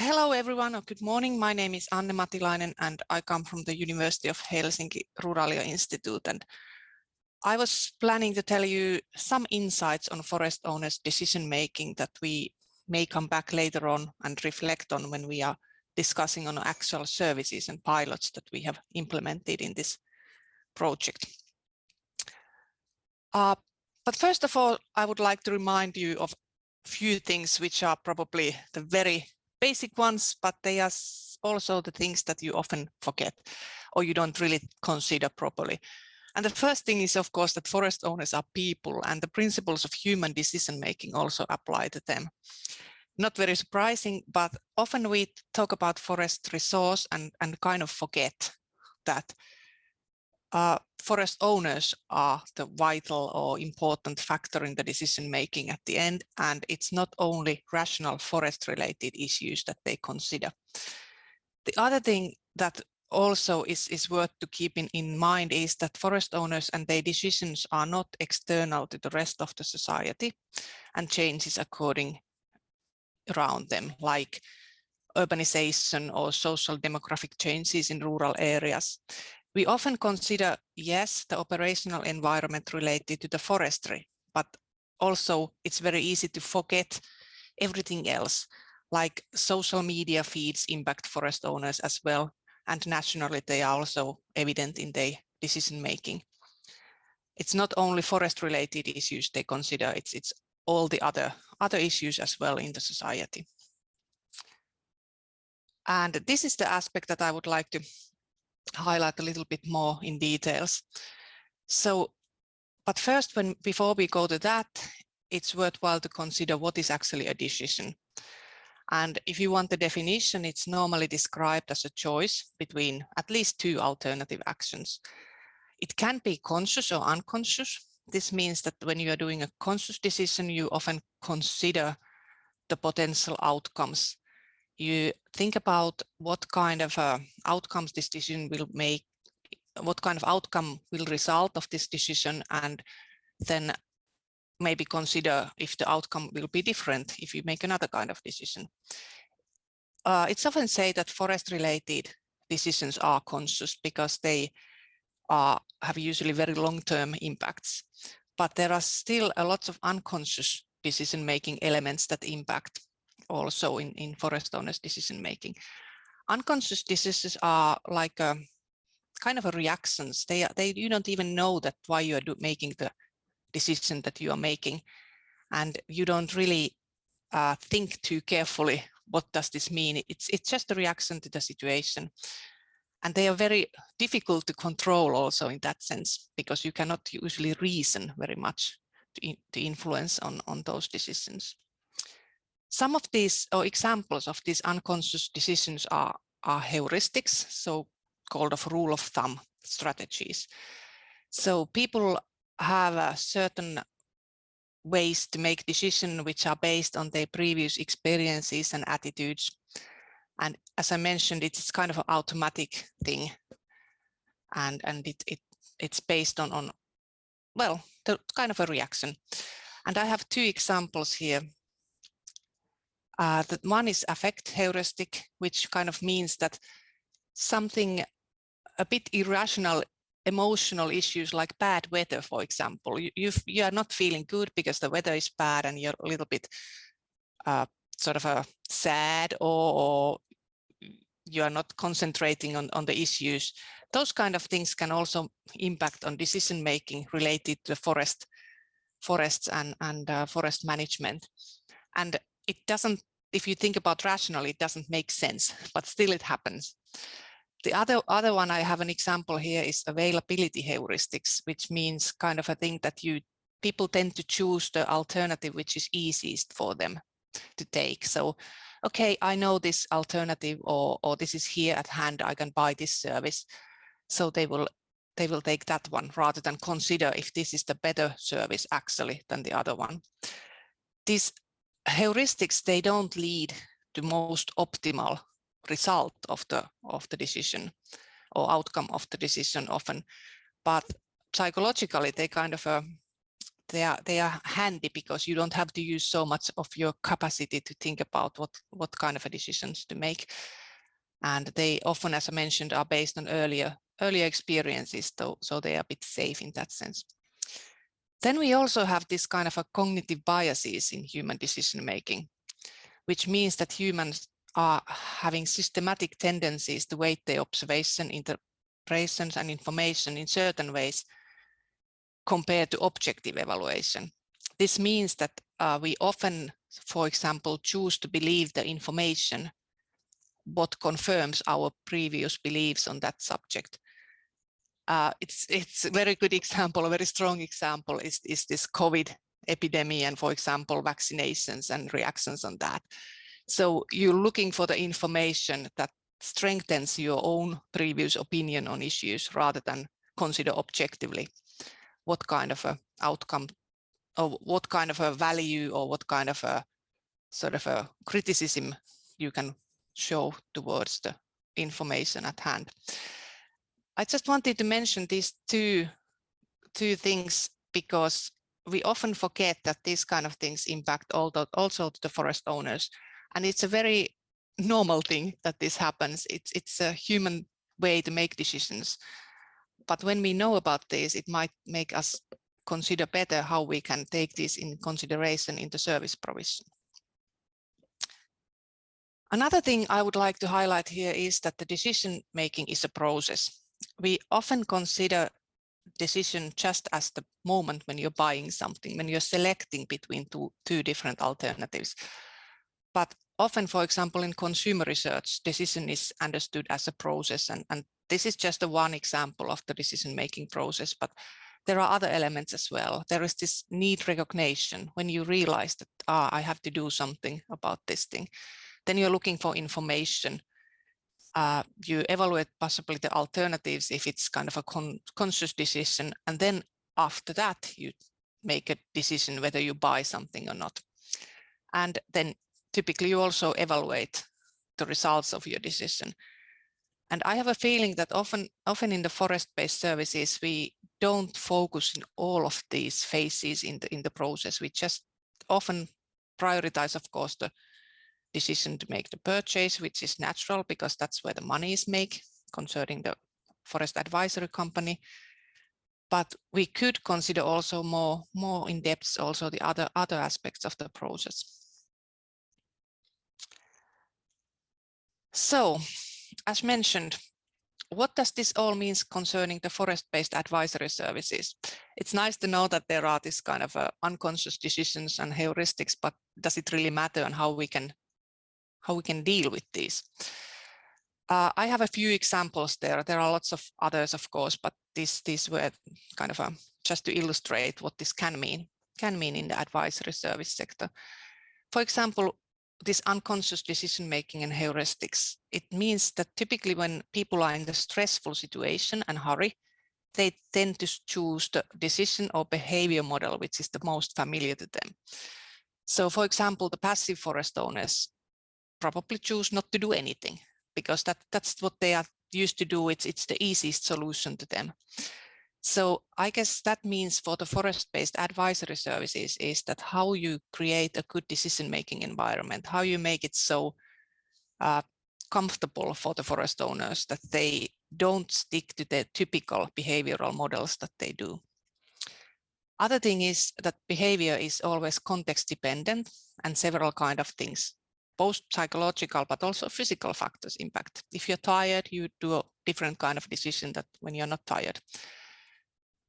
Hello everyone, or good morning. My name is Anne Matilainen and I come from the University of Helsinki Ruralia Institute, and I was planning to tell you some insights on forest owners' decision making that we may come back later on and reflect on when we are discussing on actual services and pilots that we have implemented in this project. But first of all, I would like to remind you of a few things which are probably the very basic ones, but they are also the things that you often forget or you don't really consider properly. And the first thing is, of course, that forest owners are people, and the principles of human decision making also apply to them. Not very surprising, but often we talk about forest resource and kind of forget that forest owners are the vital or important factor in the decision making at the end, and it's not only rational forest related issues that they consider. The other thing that also is worth to keep in mind is that forest owners and their decisions are not external to the rest of the society and changes occurring around them, like urbanization or social demographic changes in rural areas. We often consider, yes, the operational environment related to the forestry, but also it's very easy to forget everything else, like social media feeds impact forest owners as well, and nationally they are also evident in their decision making. It's not only forest related issues they consider, it's all the other issues as well in the society. And this is the aspect that I would like to highlight a little bit more in details. So, but first, before we go to that, it's worthwhile to consider what is actually a decision. And if you want the definition, it's normally described as a choice between at least two alternative actions. It can be conscious or unconscious. This means that when you are doing a conscious decision, you often consider the potential outcomes. You think about what kind of outcomes this decision will make, what kind of outcome will result of this decision, and then maybe consider if the outcome will be different if you make another kind of decision. It's often said that forest-related decisions are conscious because they have usually very long-term impacts, but there are still a lot of unconscious decision-making elements that impact also in forest owners' decision making. Unconscious decisions are like a kind of a reactions. You don't even know that why you are making the decision that you are making, and you don't really think too carefully what does this mean. It's just a reaction to the situation, and they are very difficult to control also in that sense, because you cannot usually reason very much to influence on those decisions. Some of these examples of these unconscious decisions are heuristics, so called of rule of thumb strategies. So people have certain ways to make decisions which are based on their previous experiences and attitudes. And as I mentioned, it's kind of an automatic thing, and it's based on well, the kind of a reaction. And I have two examples here. That one is affect heuristic, which kind of means that something a bit irrational, emotional issues like bad weather, for example, you are not feeling good because the weather is bad and you're a little bit sort of sad, or you are not concentrating on the issues. Those kind of things can also impact on decision making related to forests and forest management. And it doesn't, if you think about rationally, it doesn't make sense, but still it happens. The other one I have an example here is availability heuristics, which means kind of a thing that people tend to choose the alternative which is easiest for them to take. So, okay, I know this alternative, or this is here at hand, I can buy this service. So they will take that one rather than consider if this is the better service actually than the other one. These heuristics, they don't lead to most optimal result of the decision or outcome of the decision often, but psychologically they kind of they are handy because you don't have to use so much of your capacity to think about what kind of decisions to make. And they often, as I mentioned, are based on earlier experiences, so they are a bit safe in that sense. Then we also have this kind of a cognitive biases in human decision making, which means that humans are having systematic tendencies to weight their observation, interpretations, and information in certain ways compared to objective evaluation. This means that we often, for example, choose to believe the information what confirms our previous beliefs on that subject. It's a very good example, a very strong example is this COVID epidemic and, for example, vaccinations and reactions on that. So you're looking for the information that strengthens your own previous opinion on issues rather than consider objectively what kind of a outcome or what kind of a value or what kind of a sort of a criticism you can show towards the information at hand. I just wanted to mention these two things because we often forget that these kind of things impact also the forest owners. And it's a very normal thing that this happens. It's a human way to make decisions. But when we know about this, it might make us consider better how we can take this in consideration in the service provision. Another thing I would like to highlight here is that the decision making is a process. We often consider decision just as the moment when you're buying something, when you're selecting between two different alternatives. But often, for example, in consumer research, decision is understood as a process. And this is just one example of the decision-making process, but there are other elements as well. There is this need recognition when you realize that, I have to do something about this thing. Then you're looking for information. You evaluate possibly the alternatives if it's kind of a conscious decision. And then after that, you make a decision whether you buy something or not. And then typically you also evaluate the results of your decision. And I have a feeling that often in the forest-based services, we don't focus in all of these phases in the process. We just often prioritize, of course, the decision to make the purchase, which is natural because that's where the money is made concerning the forest advisory company. But we could consider also more in depth also the other aspects of the process. So, as mentioned, what does this all mean concerning the forest-based advisory services? It's nice to know that there are this kind of unconscious decisions and heuristics, but does it really matter on how we can deal with these? I have a few examples there. There are lots of others, of course, but these were kind of just to illustrate what this can mean in the advisory service sector. For example, this unconscious decision-making and heuristics, it means that typically when people are in the stressful situation and hurry, they tend to choose the decision or behavior model, which is the most familiar to them. So for example, the passive forest owners probably choose not to do anything because that's what they are used to do. It's the easiest solution to them. So I guess that means for the forest-based advisory services is that how you create a good decision-making environment, how you make it so comfortable for the forest owners that they don't stick to the typical behavioral models that they do. Other thing is that behavior is always context dependent and several kind of things, both psychological but also physical factors impact. If you're tired, you do a different kind of decision than when you're not tired.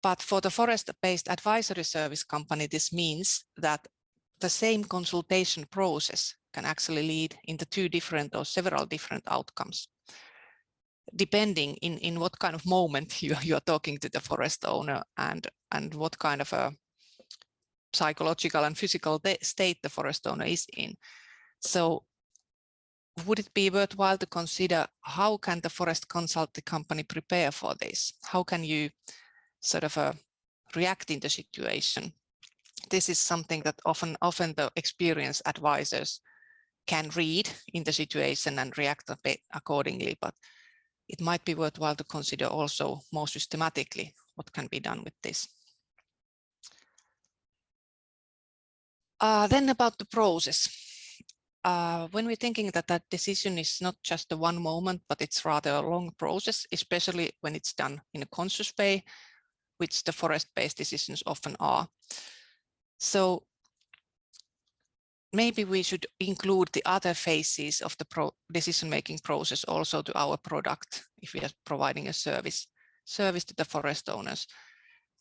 But for the forest-based advisory service company, this means that the same consultation process can actually lead into two different or several different outcomes, depending in what kind of moment you are talking to the forest owner and what kind of a psychological and physical state the forest owner is in. So would it be worthwhile to consider how can the forest consulting company prepare for this? How can you sort of react in the situation? This is something that often the experienced advisors can read in the situation and react a bit accordingly, but it might be worthwhile to consider also more systematically what can be done with this. Then about the process. When we're thinking that that decision is not just a one moment, but it's rather a long process, especially when it's done in a conscious way, which the forest-based decisions often are. So maybe we should include the other phases of the decision-making process also to our product if we are providing a service to the forest owners,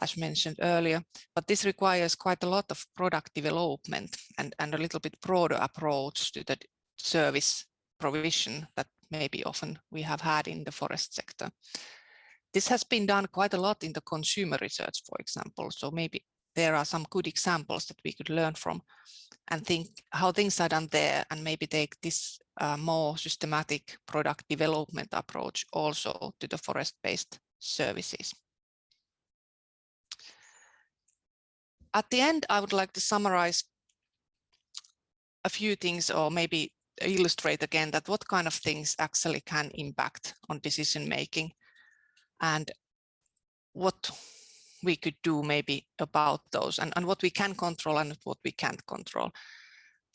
as mentioned earlier. But this requires quite a lot of product development and a little bit broader approach to the service provision that maybe often we have had in the forest sector. This has been done quite a lot in the consumer research, for example. So maybe there are some good examples that we could learn from and think how things are done there, and maybe take this more systematic product development approach also to the forest-based services. At the end, I would like to summarize a few things, or maybe illustrate again that what kind of things actually can impact on decision making and what we could do maybe about those, and what we can control and what we can't control.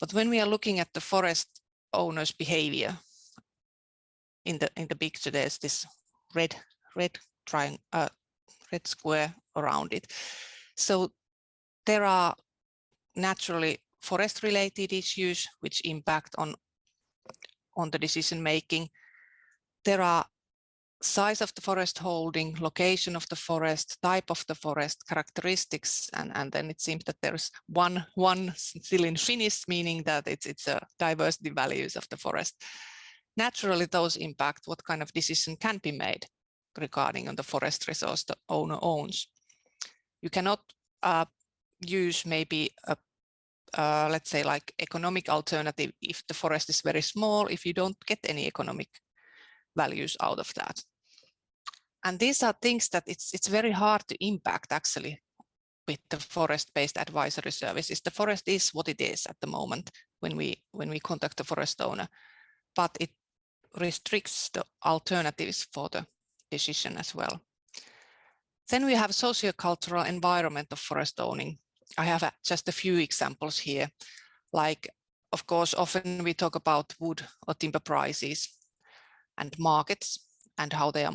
But when we are looking at the forest owners' behavior, in the picture, there's this red square around it. So there are naturally forest-related issues which impact on the decision making. There are size of the forest holding, location of the forest, type of the forest, characteristics, and then it seems that there's one still in Finnish, meaning that it's a diversity values of the forest. Naturally, those impact what kind of decision can be made regarding on the forest resource the owner owns. You cannot use maybe a let's say like economic alternative if the forest is very small, if you don't get any economic values out of that. And these are things that it's very hard to impact actually with the forest-based advisory services. The forest is what it is at the moment when we contact the forest owner, but it restricts the alternatives for the decision as well. Then we have sociocultural environment of forest owning. I have just a few examples here. Like, of course, often we talk about wood or timber prices and markets and how their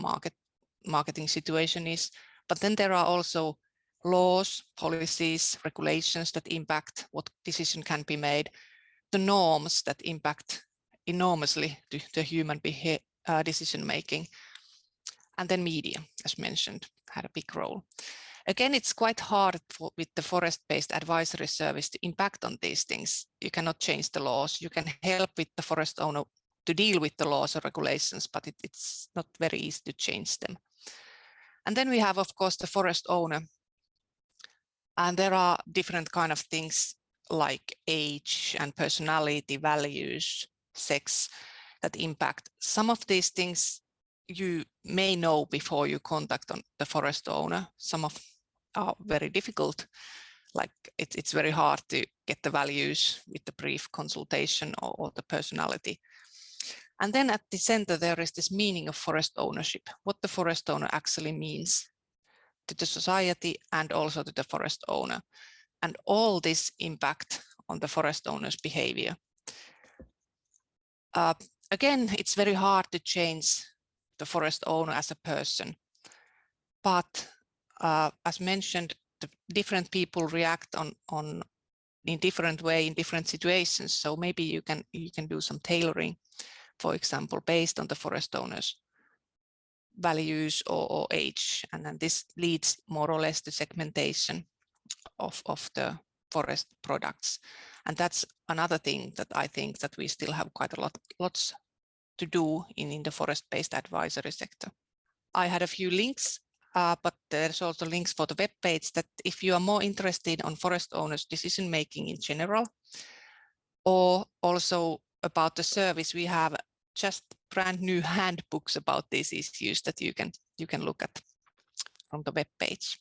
marketing situation is. But then there are also laws, policies, regulations that impact what decision can be made, the norms that impact enormously the human decision making, and then media, as mentioned, had a big role. Again, it's quite hard with the forest-based advisory service to impact on these things. You cannot change the laws. You can help with the forest owner to deal with the laws or regulations, but it's not very easy to change them. And then we have, of course, the forest owner. And there are different kind of things like age and personality, values, sex that impact. Some of these things you may know before you contact on the forest owner. Some of are very difficult, like it's very hard to get the values with the brief consultation or the personality. And then at the center there is this meaning of forest ownership, what the forest owner actually means to the society and also to the forest owner. And all this impact on the forest owner's behavior. Again, it's very hard to change the forest owner as a person, but as mentioned, the different people react in different way in different situations. So maybe you can do some tailoring, for example, based on the forest owner's values or age, and then this leads more or less to segmentation of the forest products. And that's another thing that I think that we still have quite lots to do in the forest-based advisory sector. I had a few links, but there's also links for the web page that if you are more interested on forest owners' decision making in general, or also about the service, we have just brand new handbooks about these issues that you can look at from the web page.